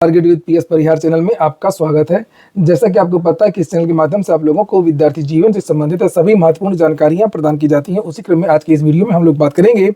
Target with PS Parihar channel में आपका स्वागत है। जैसा कि आपको पता है कि इस चैनल के माध्यम से आप लोगों को विद्यार्थी जीवन से संबंधित सभी महत्वपूर्ण जानकारियां प्रदान की जाती हैं। उसी क्रम में आज की इस वीडियो में हम लोग बात करेंगे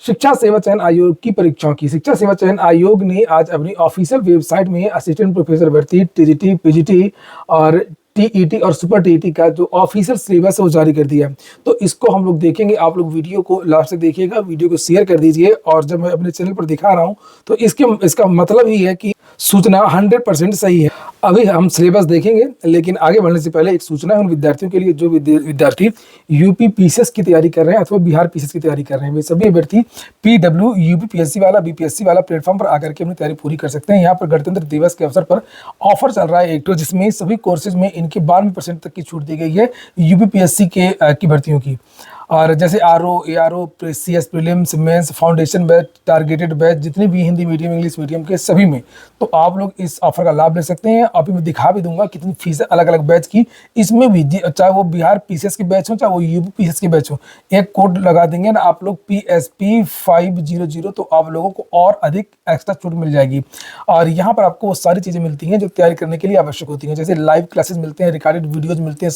शिक्षा सेवा चयन आयोग की परीक्षाओं की। शिक्षा सेवा चयन आयोग ने आज अपनी ऑफिशियल वेबसाइट में असिस्टेंट प्रोफेसर भर्ती, टीजीटी, पीजीटी और टीईटी और सुपर टीईटी का जो ऑफिशियल सिलेबस है वो जारी कर दिया है। तो इसको हम लोग देखेंगे। आप लोग वीडियो को लास्ट तक देखिएगा, वीडियो को शेयर कर दीजिए। और जब मैं अपने चैनल पर दिखा रहा हूँ तो इसका मतलब ही है कि सूचना 100% सही है। अभी हम सिलेबस देखेंगे, लेकिन आगे बढ़ने से पहले एक सूचना है उन विद्यार्थियों के लिए जो विद्यार्थी यूपी पीसीएस की तैयारी कर रहे हैं अथवा बिहार पीसीएस की तैयारी कर रहे हैं। वे सभी अभ्यर्थी पीडब्ल्यू यूपी पीएससी वाला, बीपीएससी वाला प्लेटफॉर्म पर आकर के अपनी तैयारी पूरी कर सकते हैं। यहाँ पर गणतंत्र दिवस के अवसर पर ऑफर चल रहा है एक तो, जिसमें सभी कोर्सेज में इनकी 92% तक की छूट दी गई है यूपी पीएससी की भर्तियों की। और जैसे RO, ARO, CS prelims, mains, foundation batch, targeted batch, जितनी भी हिंदी मीडियम, इंग्लिश मीडियम के सभी में, तो आप लोग इस ऑफर का लाभ ले सकते हैं। अभी मैं दिखा भी दूंगा कितनी फीस है अलग अलग बैच की। इसमें भी चाहे वो बिहार पीसीएस के बैच हो, चाहे वो यूपी पीसीएस के बैच हो, एक कोड लगा देंगे ना आप लोग PSP 500, तो आप लोगों को और अधिक एक्स्ट्रा छूट मिल जाएगी। और यहाँ पर आपको वो सारी चीज़ें मिलती हैं जो तैयारी करने के लिए आवश्यक होती हैं। जैसे लाइव क्लासेस मिलते हैं, रिकॉर्डेड वीडियोज मिलते हैं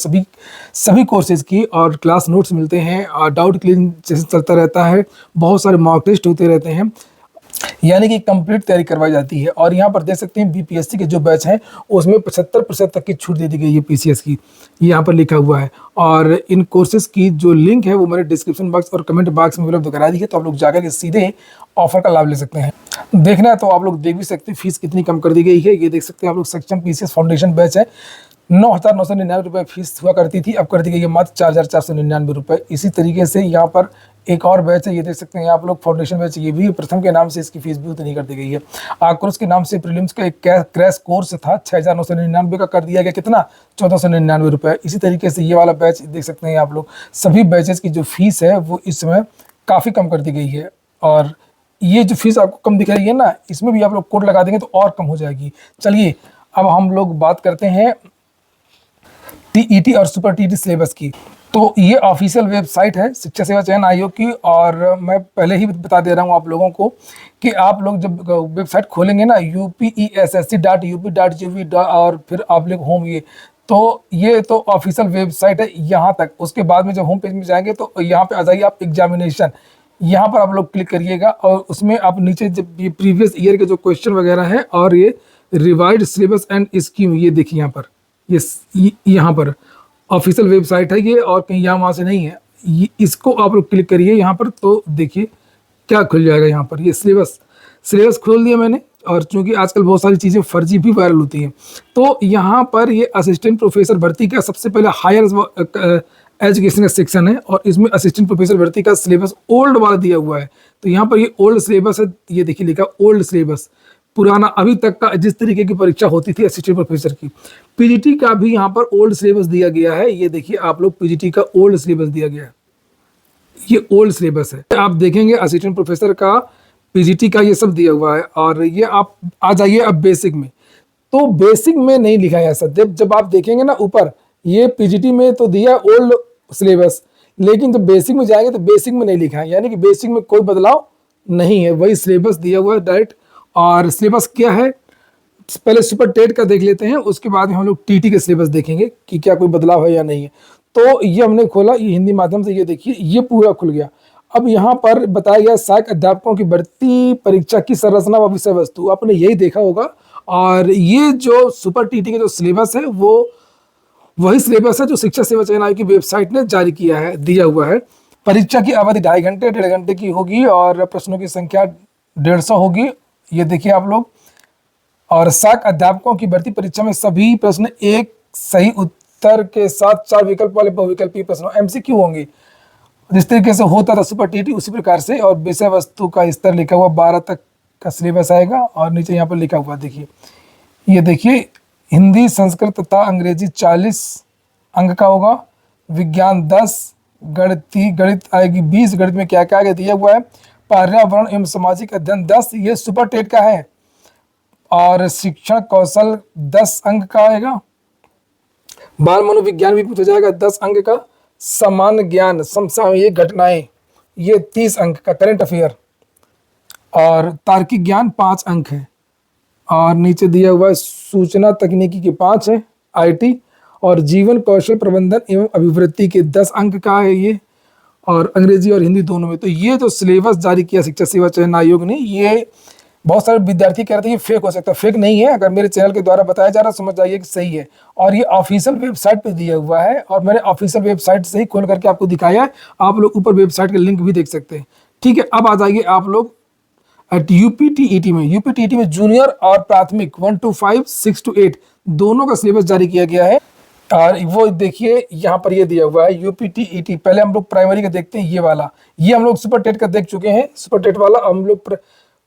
सभी कोर्सेज की, और क्लास नोट्स मिलते हैं, और डाउट क्लियरिंग सेशन चलता रहता है, बहुत सारे मॉक टेस्ट होते रहते हैं, यानी कि कंप्लीट तैयारी करवाई जाती है। और यहाँ पर देख सकते हैं बीपीएससी के जो बैच हैं उसमें 75% तक की छूट दे दी गई है पीसीएस की, यहाँ पर लिखा हुआ है। और इन कोर्सेज की जो लिंक है वो मैंने डिस्क्रिप्शन बॉक्स और कमेंट बॉक्स में उपलब्ध करा दी है, तो आप लोग जाकर के सीधे ऑफर का लाभ ले सकते हैं। देखना है तो आप लोग देख भी सकते हैं फीस कितनी कम कर दी गई है। ये देख सकते हैं आप लोग, सक्षम पीसीएस फाउंडेशन बैच है 9,999 रुपये फीस हुआ करती थी, अब कर दी गई है मात्र 4,499 रुपये। इसी तरीके से यहाँ पर एक और बैच है, ये देख सकते हैं आप लोग, फाउंडेशन बैच, ये भी प्रथम के नाम से इसकी फीस भी उतनी कर दी गई है। आक्रोश के नाम से प्रीलिम्स का एक क्रैश कोर्स था 6,999 का, कर दिया गया कितना, 1,499 रुपये। इसी तरीके से ये वाला बैच देख सकते हैं आप लोग, सभी बैचेस की जो फीस है वो इस समय काफ़ी कम कर दी गई है। और ये जो फीस आपको कम दिख रही है ना, इसमें भी आप लोग कोड लगा देंगे तो और कम हो जाएगी। चलिए अब हम लोग बात करते हैं टीईटी और सुपर टीईटी सिलेबस की। तो ये ऑफिशियल वेबसाइट है शिक्षा सेवा चयन आयोग की, और मैं पहले ही बता दे रहा हूँ आप लोगों को कि आप लोग जब वेबसाइट खोलेंगे ना upessc.up.gov और फिर आप लोग होम, ये तो ऑफिशियल वेबसाइट है यहाँ तक। उसके बाद में जब होम पेज में जाएंगे तो यहाँ पे आ जाइए आप एग्जामिनेशन, यहाँ पर आप लोग क्लिक करिएगा और उसमें आप नीचे जब ये प्रीवियस ईयर के जो क्वेश्चन वगैरह है और ये रिवाइज्ड सिलेबस एंड स्कीम, ये देखिए यहाँ पर, ये यहाँ पर ऑफिशियल वेबसाइट है ये, और कहीं यहाँ वहाँ से नहीं है। इसको आप लोग क्लिक करिए यहाँ पर, तो देखिए क्या खुल जाएगा। यहाँ पर ये सिलेबस खोल दिया मैंने, और चूंकि आजकल बहुत सारी चीज़ें फर्जी भी वायरल होती हैं, तो यहाँ पर ये असिस्टेंट प्रोफेसर भर्ती का सबसे पहले हायर एजुकेशन का सेक्शन है, और इसमें असिस्टेंट प्रोफेसर भर्ती का सिलेबस ओल्ड वाला दिया हुआ है। तो यहाँ पर ये ओल्ड सिलेबस है, ये देखिए लिखा ओल्ड सिलेबस, पुराना अभी तक का जिस तरीके की परीक्षा होती थी असिस्टेंट प्रोफेसर की। पीजीटी का भी यहाँ पर ओल्ड सिलेबस दिया गया है, ये देखिए आप लोग, पीजीटी का ओल्ड सिलेबस दिया गया है, ये ओल्ड सिलेबस है। आप देखेंगे असिस्टेंट प्रोफेसर का, पीजीटी का, ये सब दिया हुआ है। और ये आप आ जाइए अब बेसिक में, तो बेसिक में नहीं लिखा है ऐसा। जब आप देखेंगे ना ऊपर, ये पीजीटी में तो दिया ओल्ड सिलेबस, लेकिन जब बेसिक में जाएंगे तो बेसिक में नहीं लिखा है, यानी कि बेसिक में कोई बदलाव नहीं है, वही सिलेबस दिया हुआ है डायरेक्ट। और सिलेबस क्या है, पहले सुपर टेट का देख लेते हैं, उसके बाद में हम लोग टीटी के सिलेबस देखेंगे कि क्या कोई बदलाव है या नहीं है। तो ये हमने खोला, ये हिंदी माध्यम से, ये देखिए ये पूरा खुल गया। अब यहाँ पर बताया गया सहायक अध्यापकों की भर्ती परीक्षा की संरचना व विषय वस्तु, आपने यही देखा होगा। और ये जो सुपर टीटी का जो सिलेबस है वो वही सिलेबस है जो शिक्षा सेवा चयन आयोग की वेबसाइट ने जारी किया है, दिया हुआ है। परीक्षा की अवधि 2.5 घंटे की होगी, और प्रश्नों की संख्या 150 होगी, ये देखिए आप लोग। और सहायक अध्यापकों की भर्ती परीक्षा में सभी प्रश्न एक सही उत्तर के साथ 4 विकल्प वाले बहुविकल्पीय प्रश्न MCQ होंगे, जिस तरीके से होता था सुपर टीटी उसी प्रकार से। और विषय वस्तु का स्तर लिखा हुआ 12 तक का सिलेबस आएगा, और नीचे यहाँ पर लिखा हुआ देखिए, ये देखिए, हिंदी, संस्कृत तथा अंग्रेजी 40 अंक का होगा, विज्ञान 10, गणित आएगी 20, गणित में क्या क्या आगे दिया हुआ है, पर्यावरण एवं सामाजिक अध्ययन 10, ये सुपर टेट का है। और शिक्षण कौशल 10 अंक का आएगा, बाल मनोविज्ञान भी पूछा जाएगा 10 अंक का, सामान्य ज्ञान, समसामयिक घटनाएं, ये 30 अंक का, करंट अफेयर, और तार्किक ज्ञान 5 अंक है। और नीचे दिया हुआ है सूचना तकनीकी के 5 है, IT और जीवन कौशल प्रबंधन एवं अभिवृद्धि के 10 अंक का है ये, और अंग्रेजी और हिंदी दोनों में। तो ये जो सिलेबस जारी किया शिक्षा सेवा चयन आयोग ने, ये बहुत सारे विद्यार्थी कह रहे थे ये फेक हो सकता है। फेक नहीं है, अगर मेरे चैनल के द्वारा बताया जा रहा है समझ जाइए कि सही है। और ये ऑफिशियल वेबसाइट पे दिया हुआ है, और मैंने ऑफिशियल वेबसाइट से ही खोल करके आपको दिखाया है। आप लोग ऊपर वेबसाइट का लिंक भी देख सकते हैं। ठीक है, अब आ जाइए आप लोग यूपीटीईटी में। यूपीटीईटी में जूनियर और प्राथमिक 1 to 5, 6 to 8 दोनों का सिलेबस जारी किया गया है। और वो देखिए यहाँ पर ये दिया हुआ है यूपीटीईटी। पहले हम लोग प्राइमरी का देखते हैं, ये वाला। ये हम लोग सुपर टेट का देख चुके हैं, सुपर टेट वाला हम लोग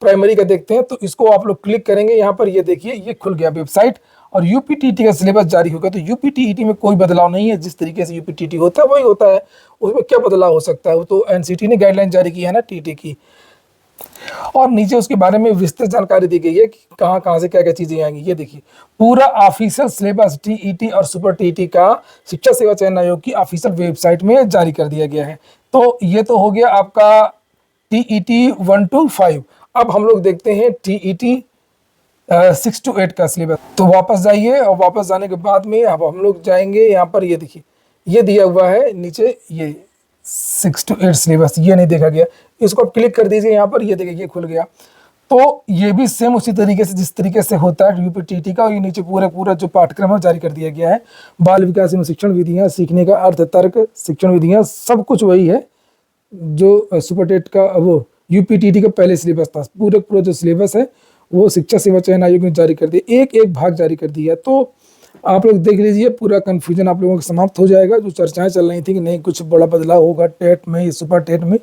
प्राइमरी का देखते हैं। तो इसको आप लोग क्लिक करेंगे, यहाँ पर ये देखिए ये खुल गया वेबसाइट, और यूपीटीईटी का सिलेबस जारी हो गया। तो यूपीटीईटी में कोई बदलाव नहीं है, जिस तरीके से यूपीटीईटी होता है वही होता है, उसमें क्या बदलाव हो सकता है। वो तो एनसीटी ने गाइडलाइन जारी की है ना टीटी की। और नीचे उसके बारे में विस्तृत जानकारी दी गई है कि कहाँ कहाँ से क्या क्या चीजें आएंगी। ये देखिए पूरा ऑफिशियल सिलेबस टीईटी और सुपर टीईटी का शिक्षा सेवा चयन आयोग की ऑफिशियल वेबसाइट में जारी कर दिया गया है। तो ये तो हो गया आपका टीईटी 1 to 5। अब हम लोग देखते हैं टीईटी 6 to 8 का सिलेबस। तो वापस जाइए, और वापस जाने के बाद में अब हम लोग जाएंगे यहाँ पर। ये देखिए ये दिया हुआ है नीचे, ये 6 to 8 सिलेबस, ये नहीं देखा गया। इसको आप क्लिक कर दीजिए यहाँ पर, ये देखिए ये खुल गया। तो ये भी सेम उसी तरीके से जिस तरीके से होता है यूपीटीटी का। और ये नीचे पूरा जो पाठ्यक्रम है जारी कर दिया गया है। बाल विकास एवं शिक्षण विधियाँ, सीखने का अर्थ तर्क, शिक्षण विधियाँ, सब कुछ वही है जो सुपर टेट का वो यूपीटीटी का पहले सिलेबस था। पूरा जो सिलेबस है वो शिक्षा सेवा चयन आयोग ने जारी कर दिया, एक एक भाग जारी कर दिया। तो आप लोग देख लीजिए, पूरा कन्फ्यूजन आप लोगों का समाप्त हो जाएगा। जो चर्चाएं चल रही थी कि नहीं कुछ बड़ा बदलाव होगा टेट में, सुपर टेट में,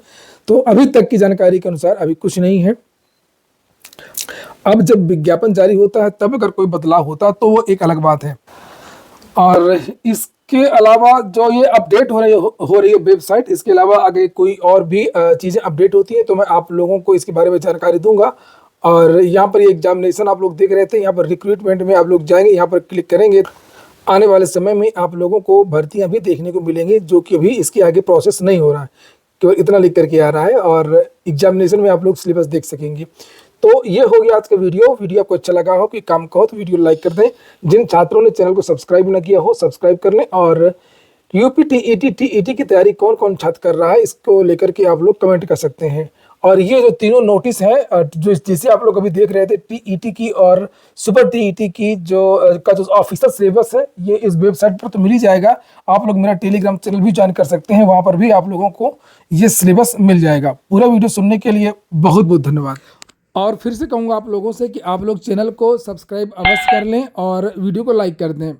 तो अभी तक की जानकारी के अनुसार अभी कुछ नहीं है। अब जब विज्ञापन जारी होता है तब अगर कोई बदलाव होता है तो वो एक अलग बात है। और इसके अलावा जो ये अपडेट हो रही है वेबसाइट, इसके अलावा अगर कोई और भी चीज़ें अपडेट होती है तो मैं आप लोगों को इसके बारे में जानकारी दूंगा। और यहाँ पर ये एग्जामिनेशन आप लोग देख रहे थे, यहाँ पर रिक्रूटमेंट में आप लोग जाएंगे, यहाँ पर क्लिक करेंगे। आने वाले समय में आप लोगों को भर्तियाँ भी देखने को मिलेंगी, जो कि अभी इसके आगे प्रोसेस नहीं हो रहा है, केवल इतना लिख करके आ रहा है। और एग्जामिनेशन में आप लोग सिलेबस देख सकेंगे। तो ये हो गया आज का वीडियो आपको अच्छा लगा हो कि काम का हो तो वीडियो लाइक कर दें। जिन छात्रों ने चैनल को सब्सक्राइब न किया हो सब्सक्राइब कर लें। और यूपीटीईटी टीईटी की तैयारी कौन कौन छात्र कर रहा है इसको लेकर के आप लोग कमेंट कर सकते हैं। और ये जो तीनों नोटिस है जो जिसे आप लोग अभी देख रहे थे, टीईटी की और सुपर टीईटी की जो ऑफिशियल सिलेबस है, ये इस वेबसाइट पर तो मिल ही जाएगा। आप लोग मेरा टेलीग्राम चैनल भी ज्वाइन कर सकते हैं, वहां पर भी आप लोगों को ये सिलेबस मिल जाएगा। पूरा वीडियो सुनने के लिए बहुत बहुत धन्यवाद। और फिर से कहूँगा आप लोगों से कि आप लोग चैनल को सब्सक्राइब अवश्य कर लें और वीडियो को लाइक कर दें।